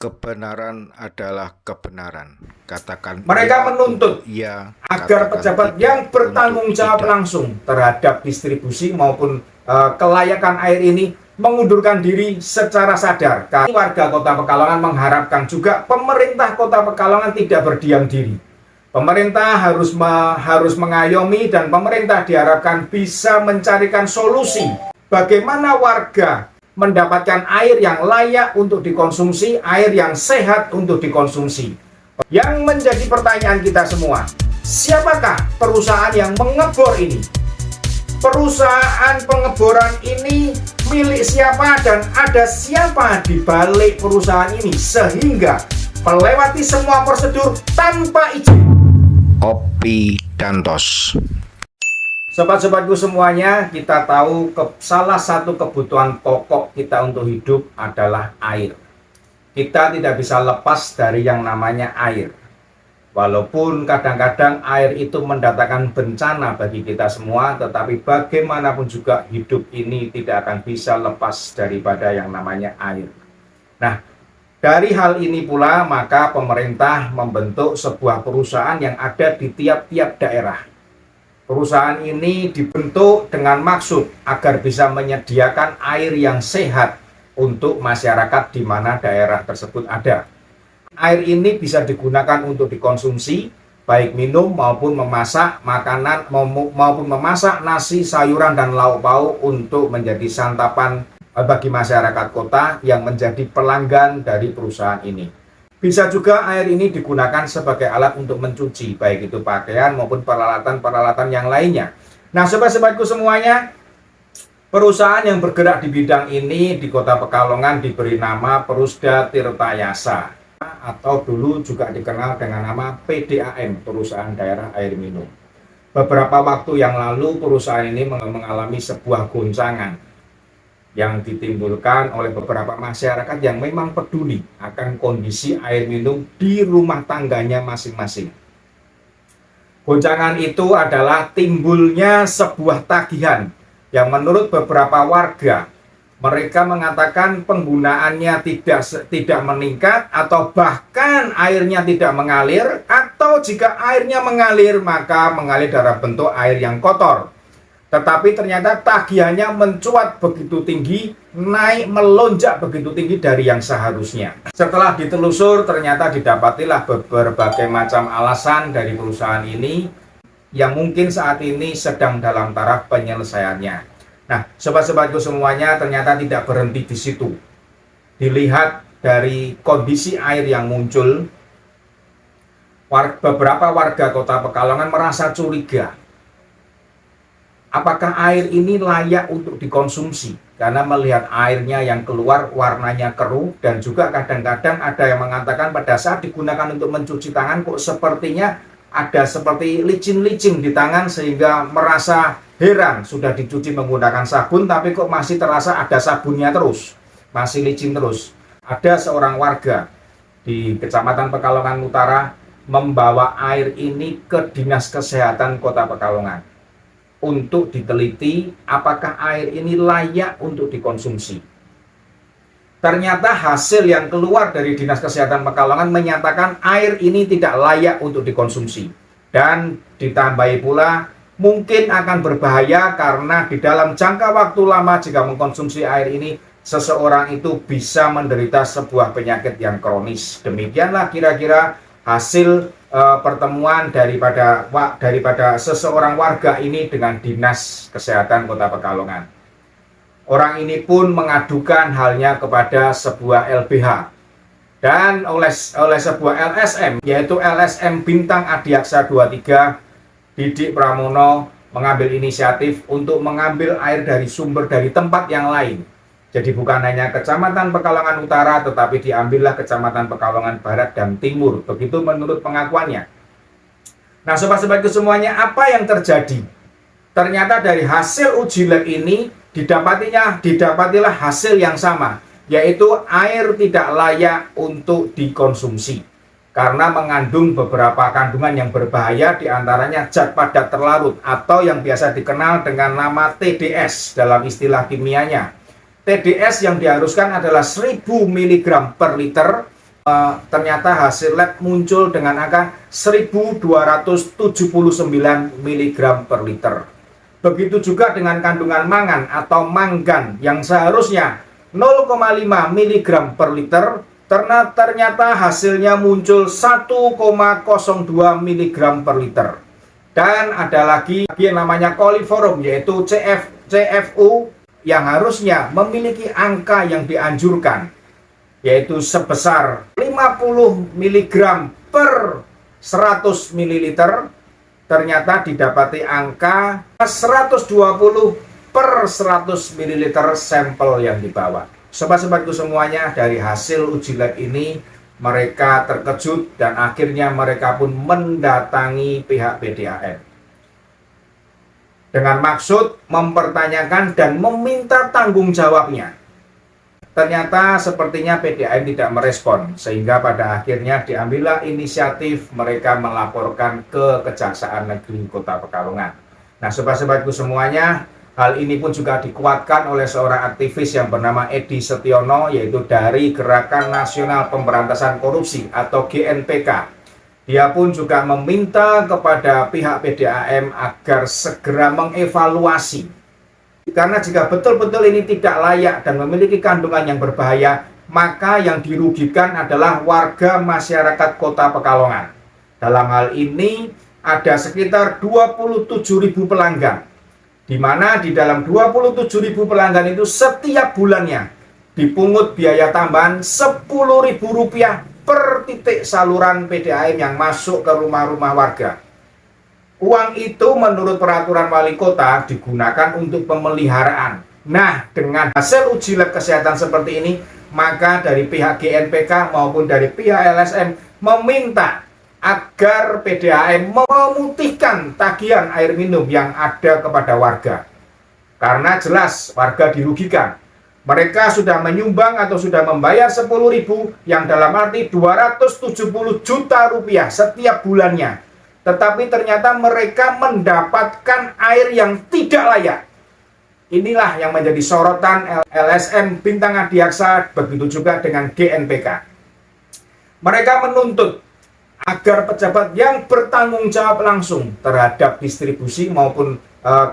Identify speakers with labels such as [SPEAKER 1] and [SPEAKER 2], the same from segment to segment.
[SPEAKER 1] Kebenaran adalah kebenaran. Katakan
[SPEAKER 2] Mereka menuntut
[SPEAKER 1] iya,
[SPEAKER 2] agar pejabat yang bertanggung jawab langsung terhadap distribusi maupun kelayakan air ini mengundurkan diri secara sadar. Warga Kota Pekalongan mengharapkan juga pemerintah Kota Pekalongan tidak berdiam diri. Pemerintah harus mengayomi, dan pemerintah diharapkan bisa mencarikan solusi bagaimana warga mendapatkan air yang layak untuk dikonsumsi, air yang sehat untuk dikonsumsi. Yang menjadi pertanyaan kita semua, siapakah perusahaan yang mengebor ini? Perusahaan pengeboran ini milik siapa, dan ada siapa di balik perusahaan ini sehingga melewati semua prosedur tanpa izin?
[SPEAKER 1] Opi Dantos.
[SPEAKER 2] Sobat-sobatku semuanya, kita tahu salah satu kebutuhan pokok kita untuk hidup adalah air. Kita tidak bisa lepas dari yang namanya air. Walaupun kadang-kadang air itu mendatangkan bencana bagi kita semua, tetapi bagaimanapun juga hidup ini tidak akan bisa lepas daripada yang namanya air. Nah, dari hal ini pula maka pemerintah membentuk sebuah perusahaan yang ada di tiap-tiap daerah. Perusahaan ini dibentuk dengan maksud agar bisa menyediakan air yang sehat untuk masyarakat di mana daerah tersebut ada. Air ini bisa digunakan untuk dikonsumsi, baik minum maupun memasak makanan, maupun memasak nasi, sayuran, dan lauk pauk untuk menjadi santapan bagi masyarakat kota yang menjadi pelanggan dari perusahaan ini. Bisa juga air ini digunakan sebagai alat untuk mencuci, baik itu pakaian maupun peralatan-peralatan yang lainnya. Nah, sobat-sobatku semuanya, perusahaan yang bergerak di bidang ini di Kota Pekalongan diberi nama Perusda Tirtayasa, atau dulu juga dikenal dengan nama PDAM, Perusahaan Daerah Air Minum. Beberapa waktu yang lalu perusahaan ini mengalami sebuah goncangan yang ditimbulkan oleh beberapa masyarakat yang memang peduli akan kondisi air minum di rumah tangganya masing-masing. Goncangan itu adalah timbulnya sebuah tagihan yang menurut beberapa warga, mereka mengatakan penggunaannya tidak meningkat, atau bahkan airnya tidak mengalir, atau jika airnya mengalir maka mengalir dalam bentuk air yang kotor. Tetapi ternyata tagihannya mencuat begitu tinggi, naik melonjak begitu tinggi dari yang seharusnya. Setelah ditelusur, ternyata didapatilah berbagai macam alasan dari perusahaan ini yang mungkin saat ini sedang dalam taraf penyelesaiannya. Nah, sobat-sobatku semuanya, ternyata tidak berhenti di situ. Dilihat dari kondisi air yang muncul, beberapa warga Kota Pekalongan merasa curiga. Apakah air ini layak untuk dikonsumsi? Karena melihat airnya yang keluar warnanya keruh, dan juga kadang-kadang ada yang mengatakan pada saat digunakan untuk mencuci tangan kok sepertinya ada seperti licin-licin di tangan, sehingga merasa heran, sudah dicuci menggunakan sabun tapi kok masih terasa ada sabunnya terus, masih licin terus. Ada seorang warga di Kecamatan Pekalongan Utara membawa air ini ke Dinas Kesehatan Kota Pekalongan untuk diteliti apakah air ini layak untuk dikonsumsi. Ternyata hasil yang keluar dari Dinas Kesehatan Pekalongan menyatakan air ini tidak layak untuk dikonsumsi. Dan ditambahi pula mungkin akan berbahaya karena di dalam jangka waktu lama jika mengkonsumsi air ini, seseorang itu bisa menderita sebuah penyakit yang kronis. Demikianlah kira-kira hasil pertemuan daripada seseorang warga ini dengan Dinas Kesehatan Kota Pekalongan. Orang ini pun mengadukan halnya kepada sebuah LBH dan oleh sebuah LSM, yaitu LSM Bintang Adiaksa 23, Didik Pramono mengambil inisiatif untuk mengambil air dari sumber dari tempat yang lain. Jadi bukan hanya Kecamatan Pekalongan Utara, tetapi diambillah Kecamatan Pekalongan Barat dan Timur. Begitu menurut pengakuannya. Nah, sobat-sobatku semuanya, apa yang terjadi? Ternyata dari hasil uji lab ini didapatilah hasil yang sama, yaitu air tidak layak untuk dikonsumsi karena mengandung beberapa kandungan yang berbahaya, diantaranya zat padat terlarut atau yang biasa dikenal dengan nama TDS dalam istilah kimianya. TDS yang diharuskan adalah 1000 mg per liter, ternyata hasil lab muncul dengan angka 1279 mg per liter. Begitu juga dengan kandungan mangan atau manggan yang seharusnya 0,5 mg per liter, ternyata hasilnya muncul 1,02 mg per liter. Dan ada lagi yang namanya coliform, yaitu CFU, yang harusnya memiliki angka yang dianjurkan, yaitu sebesar 50 mg per 100 ml, ternyata didapati angka 120 per 100 ml sampel yang dibawa. Sobat-sobatku semuanya, dari hasil uji lab ini mereka terkejut dan akhirnya mereka pun mendatangi pihak PDAM dengan maksud mempertanyakan dan meminta tanggung jawabnya. Ternyata sepertinya PDAM tidak merespon, sehingga pada akhirnya diambillah inisiatif mereka melaporkan ke Kejaksaan Negeri Kota Pekalongan. Nah, sobat-sobatku semuanya, hal ini pun juga dikuatkan oleh seorang aktivis yang bernama Edi Setiono, yaitu dari Gerakan Nasional Pemberantasan Korupsi atau GNPK. Dia pun juga meminta kepada pihak PDAM agar segera mengevaluasi. Karena jika betul-betul ini tidak layak dan memiliki kandungan yang berbahaya, maka yang dirugikan adalah warga masyarakat Kota Pekalongan. Dalam hal ini ada sekitar 27.000 pelanggan, di mana di dalam 27.000 pelanggan itu setiap bulannya dipungut biaya tambahan Rp10.000 per titik saluran PDAM yang masuk ke rumah-rumah warga. Uang itu menurut peraturan wali kota digunakan untuk pemeliharaan. Nah, dengan hasil uji lab kesehatan seperti ini, maka dari pihak GNPK maupun dari pihak LSM meminta agar PDAM memutihkan tagihan air minum yang ada kepada warga. Karena jelas warga dirugikan. Mereka sudah menyumbang atau sudah membayar 10.000, yang dalam arti 270 juta rupiah setiap bulannya. Tetapi ternyata mereka mendapatkan air yang tidak layak. Inilah yang menjadi sorotan LSM Bintang Adiaksa, begitu juga dengan GNPK. Mereka menuntut agar pejabat yang bertanggung jawab langsung terhadap distribusi maupun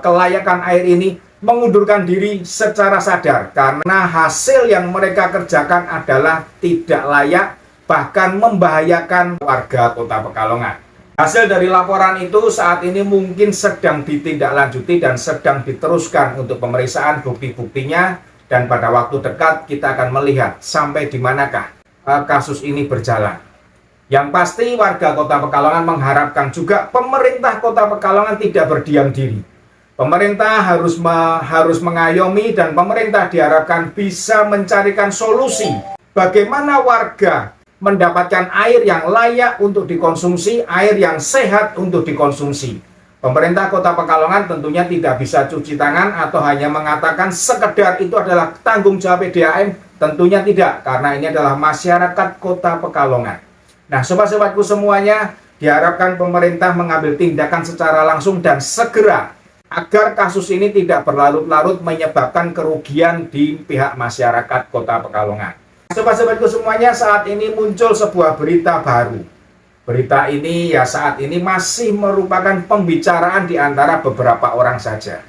[SPEAKER 2] kelayakan air ini mengundurkan diri secara sadar, karena hasil yang mereka kerjakan adalah tidak layak, bahkan membahayakan warga Kota Pekalongan. Hasil dari laporan itu saat ini mungkin sedang ditindaklanjuti dan sedang diteruskan untuk pemeriksaan bukti-buktinya, dan pada waktu dekat kita akan melihat sampai di manakah kasus ini berjalan. Yang pasti warga Kota Pekalongan mengharapkan juga pemerintah Kota Pekalongan tidak berdiam diri. Pemerintah harus mengayomi, dan pemerintah diharapkan bisa mencarikan solusi bagaimana warga mendapatkan air yang layak untuk dikonsumsi, air yang sehat untuk dikonsumsi. Pemerintah Kota Pekalongan tentunya tidak bisa cuci tangan atau hanya mengatakan sekedar itu adalah tanggung jawab PDAM. Tentunya tidak, karena ini adalah masyarakat Kota Pekalongan. Nah, sobat-sobatku semuanya, diharapkan pemerintah mengambil tindakan secara langsung dan segera, agar kasus ini tidak berlarut-larut menyebabkan kerugian di pihak masyarakat Kota Pekalongan. Sobat-sobatku semuanya, saat ini muncul sebuah berita baru. Berita ini ya saat ini masih merupakan pembicaraan di antara beberapa orang saja.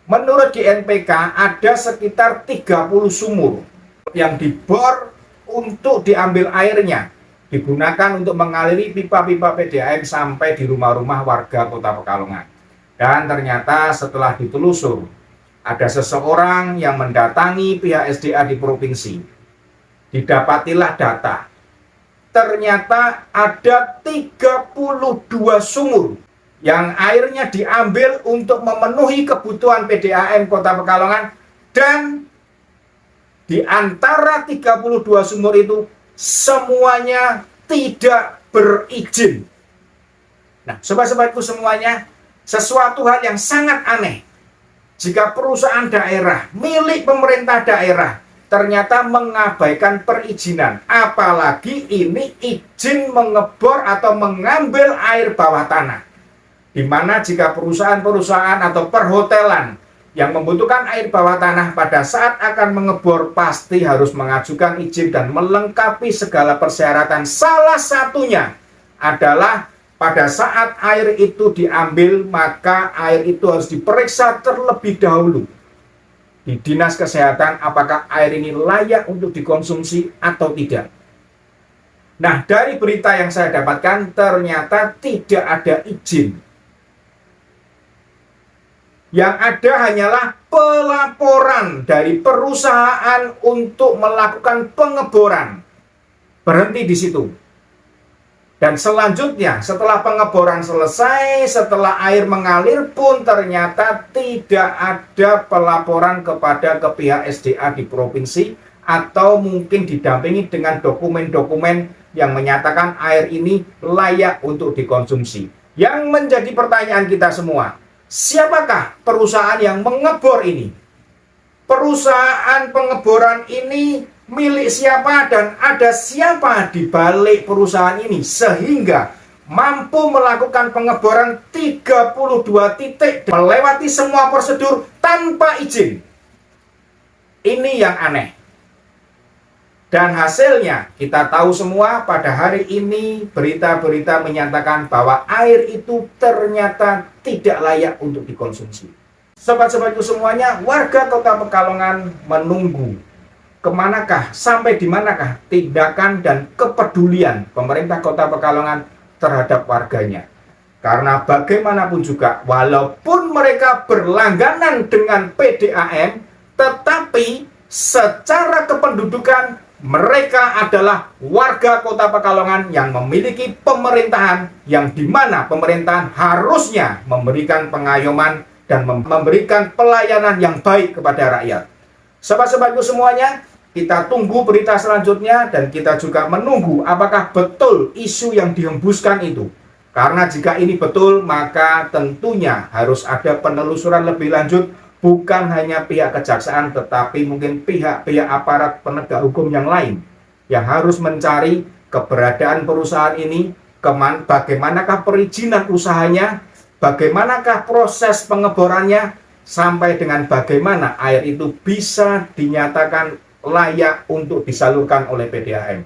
[SPEAKER 2] Menurut GNPK ada sekitar 30 sumur yang dibor untuk diambil airnya, digunakan untuk mengaliri pipa-pipa PDAM sampai di rumah-rumah warga Kota Pekalongan. Dan ternyata setelah ditelusur, ada seseorang yang mendatangi pihak SDA di provinsi. Didapatilah data. Ternyata ada 32 sumur yang airnya diambil untuk memenuhi kebutuhan PDAM Kota Pekalongan, dan di antara 32 sumur itu semuanya tidak berizin. Nah, sobat-sobatku semuanya, sesuatu hal yang sangat aneh. Jika perusahaan daerah, milik pemerintah daerah, ternyata mengabaikan perizinan, apalagi ini izin mengebor atau mengambil air bawah tanah. Di mana jika perusahaan-perusahaan atau perhotelan yang membutuhkan air bawah tanah pada saat akan mengebor pasti harus mengajukan izin dan melengkapi segala persyaratan. Salah satunya adalah pada saat air itu diambil, maka air itu harus diperiksa terlebih dahulu di Dinas Kesehatan apakah air ini layak untuk dikonsumsi atau tidak. Nah, dari berita yang saya dapatkan ternyata tidak ada izin. Yang ada hanyalah pelaporan dari perusahaan untuk melakukan pengeboran. Berhenti di situ. Dan selanjutnya setelah pengeboran selesai, setelah air mengalir pun ternyata tidak ada pelaporan kepada ke pihak SDA di provinsi atau mungkin didampingi dengan dokumen-dokumen yang menyatakan air ini layak untuk dikonsumsi. Yang menjadi pertanyaan kita semua, siapakah perusahaan yang mengebor ini? Perusahaan pengeboran ini milik siapa dan ada siapa di balik perusahaan ini sehingga mampu melakukan pengeboran 32 titik melewati semua prosedur tanpa izin? Ini yang aneh. Dan hasilnya kita tahu semua pada hari ini berita-berita menyatakan bahwa air itu ternyata tidak layak untuk dikonsumsi. Sobat-sobatku semuanya, warga Kota Pekalongan menunggu kemanakah, sampai di manakah tindakan dan kepedulian pemerintah Kota Pekalongan terhadap warganya. Karena bagaimanapun juga, walaupun mereka berlangganan dengan PDAM, tetapi secara kependudukan mereka adalah warga Kota Pekalongan yang memiliki pemerintahan yang dimana pemerintahan harusnya memberikan pengayoman dan memberikan pelayanan yang baik kepada rakyat. Sobat-sobatku semuanya, kita tunggu berita selanjutnya dan kita juga menunggu apakah betul isu yang dihembuskan itu. Karena jika ini betul, maka tentunya harus ada penelusuran lebih lanjut, bukan hanya pihak kejaksaan, tetapi mungkin pihak-pihak aparat penegak hukum yang lain yang harus mencari keberadaan perusahaan ini, bagaimanakah perizinan usahanya, bagaimanakah proses pengeborannya, sampai dengan bagaimana air itu bisa dinyatakan layak untuk disalurkan oleh PDAM.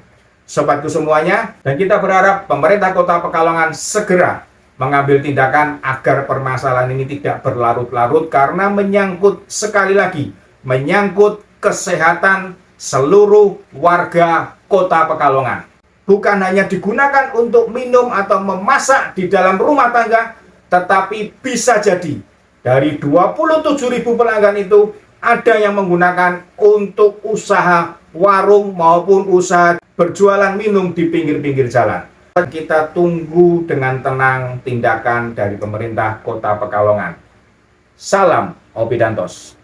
[SPEAKER 2] Sobatku semuanya, dan kita berharap pemerintah Kota Pekalongan segera mengambil tindakan agar permasalahan ini tidak berlarut-larut karena menyangkut, sekali lagi, menyangkut kesehatan seluruh warga Kota Pekalongan. Bukan hanya digunakan untuk minum atau memasak di dalam rumah tangga, tetapi bisa jadi dari 27.000 pelanggan itu ada yang menggunakan untuk usaha warung maupun usaha berjualan minum di pinggir-pinggir jalan. Kita tunggu dengan tenang tindakan dari pemerintah Kota Pekalongan. Salam Opidantos.